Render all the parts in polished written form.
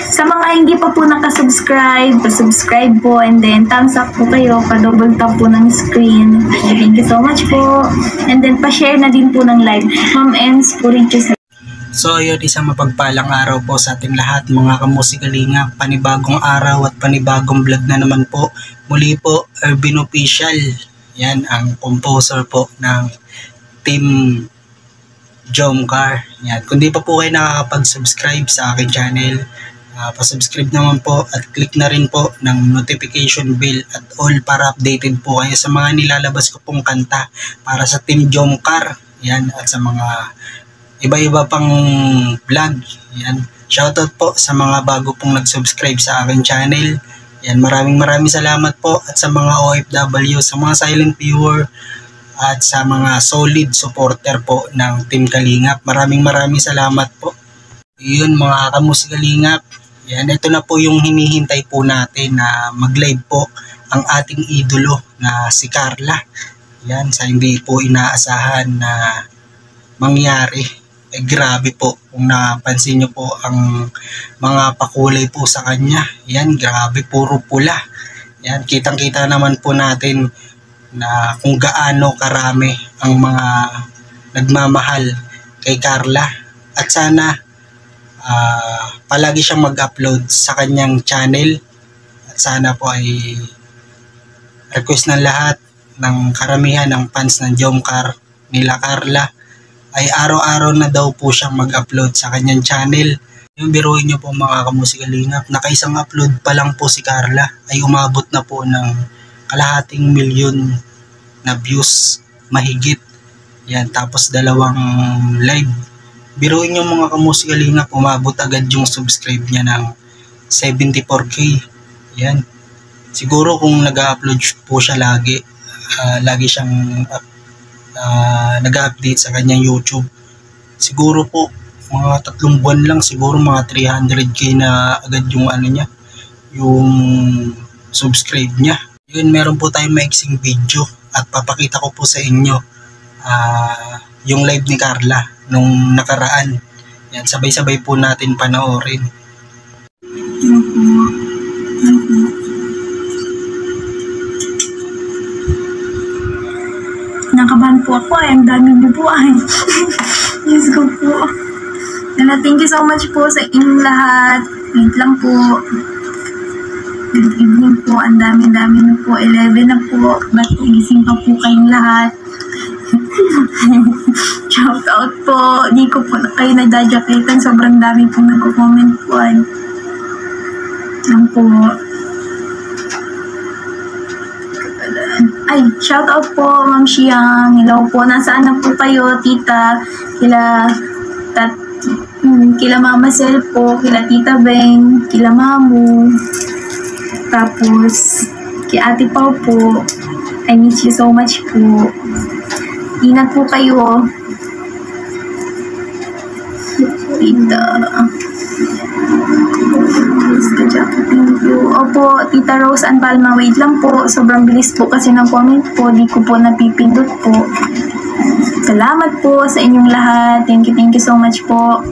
Sa mga hindi pa po nakasubscribe, pa-subscribe po, and then thumbs up po kayo, pa-double tap po ng screen. Thank you so much po. And then pa-share na din po ng live. Ma'am Ens Puriches. So ayun, isang mapagpalang araw po sa ating lahat mga kamusikalinga. Panibagong araw at panibagong vlog na naman po. Muli po, Ervin Official. Yan ang composer po ng Team Jomcar. Yan. Kung di pa po kayo nakakapag-subscribe sa aking channel, pa-subscribe naman po at click na rin po ng notification bell at all para updated po kayo sa mga nilalabas ko pong kanta para sa Team Jomcar. Yan, at sa mga iba-iba pang vlog. Yan. Shoutout po sa mga bago pong nag-subscribe sa aking channel. Yan, maraming salamat po, at sa mga OFW, sa mga silent viewer at sa mga solid supporter po ng Team Kalingap. Maraming salamat po. Yun mga kamusikalingap. Yan, ito na po yung hinihintay po natin na mag-live po ang ating idolo na si Carla. Yan, sa hindi po inaasahan na mangyari. Grabe po, kung napansin nyo po ang mga pakulay po sa kanya. Yan, grabe, puro pula. Yan, kitang-kita naman po natin na kung gaano karami ang mga nagmamahal kay Carla. At sana palagi siyang mag-upload sa kanyang channel, at sana po ay request ng lahat ng karamihan ng fans ng Jomcar nila Carla ay araw-araw na daw po siyang mag-upload sa kanyang channel. Yung biruin nyo po mga kamusikalingap, nakaisang upload pa lang po si Carla ay umabot na po ng kalahating milyon na views mahigit. Yan, tapos 2 live. Biruin nyo mga kamusikalingap, umabot agad yung subscribe niya ng 74k. Yan. Siguro kung nag-upload po siya lagi, lagi siyang nag-update sa kanyang YouTube, siguro po mga 3 buwan lang, siguro mga 300k na agad yung ano niya, yung subscribe niya. Yun, meron po tayong maiksing video at papakita ko po sa inyo yung live ni Carla nung nakaraan. Yan, sabay-sabay po natin panoorin. Nakabahan po ako ay ang daming bubuan. Diyos ko po. Thank you so much po sa inyong lahat. Wait lang po. Good evening po. Ang dami na po. 11 na po. Ba't gising pa po kayong lahat? Shout out po. Di ko po na kayo nagdadyaketan. Sobrang dami po nagko-comment po. Yan po. Ay, shout out po Ma'am Siang. Hello po. Nasaan na po kayo, tita? Kila Mama Sel po, kila Tita Beng, kila Mamu. Tapos kay Ate Pao po. I miss you so much po. Ingat po kayo. Tita. Thank you. Opo, Tita Rose and Palma, wait lang po. Sobrang bilis po kasi ng comment po. Di ko po napipindot po. Salamat po sa inyong lahat. Thank you so much po.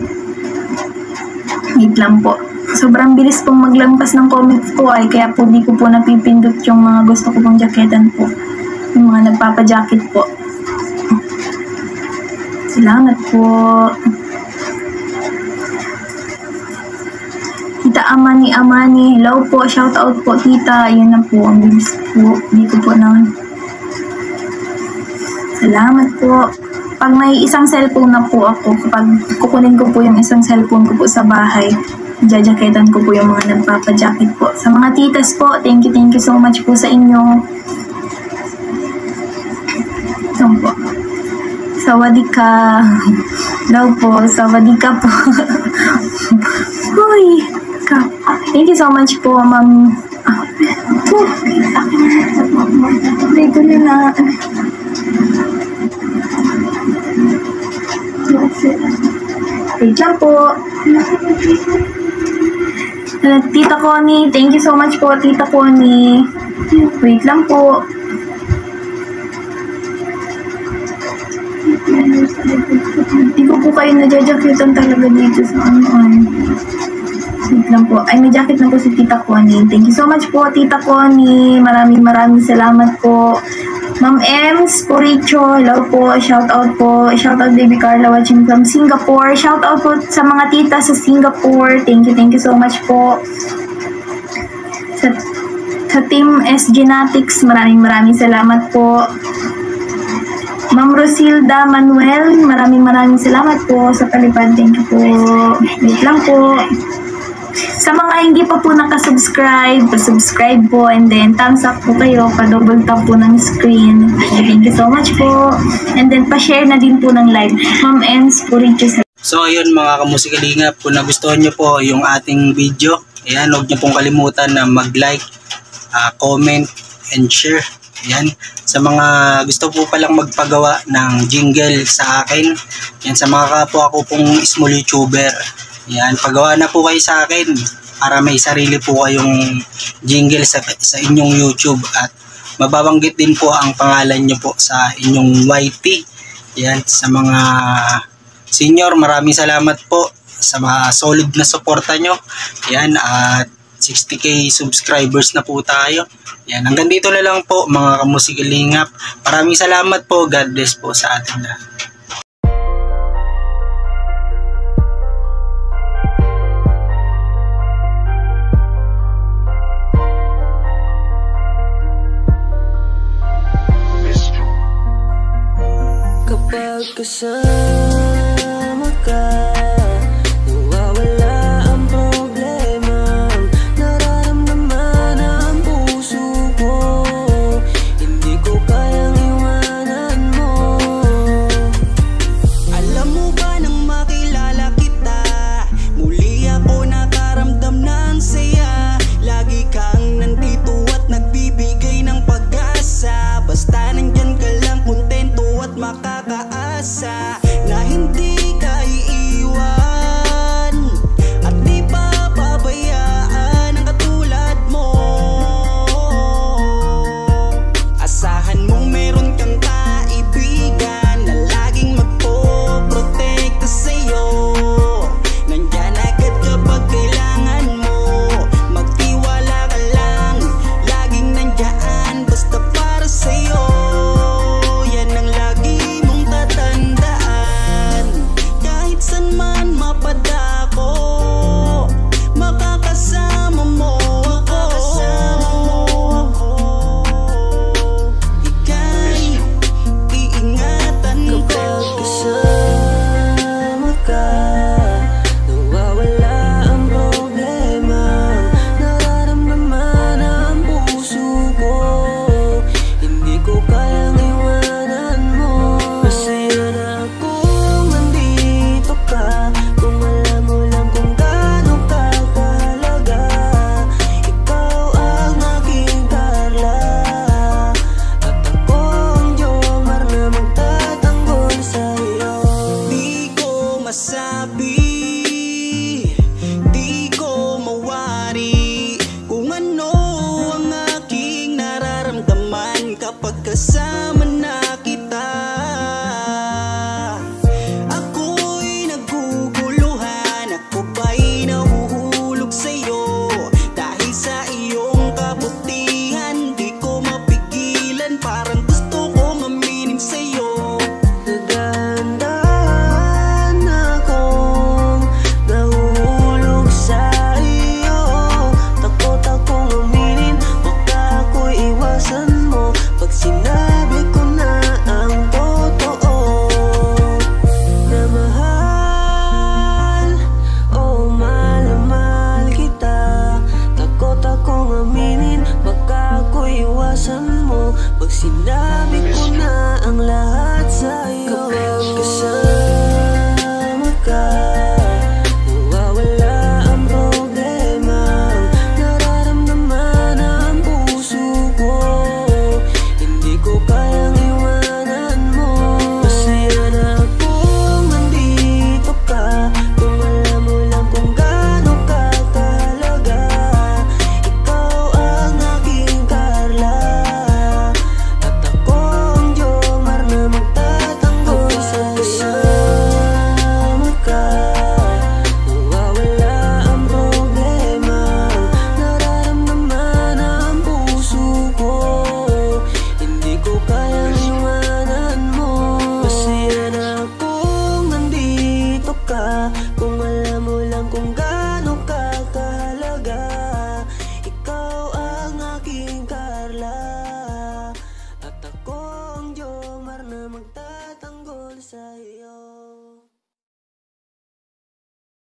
Wait lang po. Sobrang bilis pong maglampas ng comment po ay kaya po di ko po napipindot yung mga gusto ko pong jaketan po. Yung mga nagpapajacket po. Salamat po. Tita Amani, hello po, shout out po tita. Ayun na po, ang bilis po. Di ko po naman. Salamat po. Pag may isang cellphone na po ako, kapag kukunin ko po yung isang cellphone ko po sa bahay, jajaketan ko po yung mga nagpapajacket po. Sa mga titas po, thank you so much po sa inyo. Ito po. Sawadika. Hello po, sawadika po. Hoy. Thank you so much po, Ma'am. Dito na. Wait lang po. Tita Connie, thank you so much po, Tita Connie. Wait lang po. Hindi ko po kayo nadyajakyotan talaga dito sa ano. jacket lang po. Ay, may jacket na po si Tita Connie. Thank you so much po, Tita Connie. Maraming salamat po. Ma'am Ems Puricho, hello po. Shout out po. Shout out Baby Carla watching from Singapore. Shout out po sa mga tita sa Singapore. Thank you so much po. Sa Team S Genetics, maraming salamat po. Ma'am Rosilda Manuel, maraming salamat po sa palipad. Thank you po. Wait lang po. Sa mga hindi pa po nakasubscribe, pa-subscribe po and then thumbs up po kayo, pa-double tap po ng screen. Thank you so much po. And then pa-share na din po ng live. Ma'am Ems Puricho. So ayun mga kamusikalinga, kung nagustuhan nyo po yung ating video, ayan, huwag nyo pong kalimutan na mag-like, comment, and share. Yan, sa mga gusto po palang magpagawa ng jingle sa akin, yan, sa mga kapwa ko pong small YouTuber, yan, pagawa na po kayo sa akin para may sarili po kayong jingle sa inyong YouTube at mababanggit din po ang pangalan nyo po sa inyong YT. Yan, sa mga senior, maraming salamat po sa mga solid na suporta nyo. Yan, at 60k subscribers na po tayo. Yan, hanggang dito na lang po mga kamusikalingap. Maraming salamat po. God bless po sa atin lahat. Kapag kasama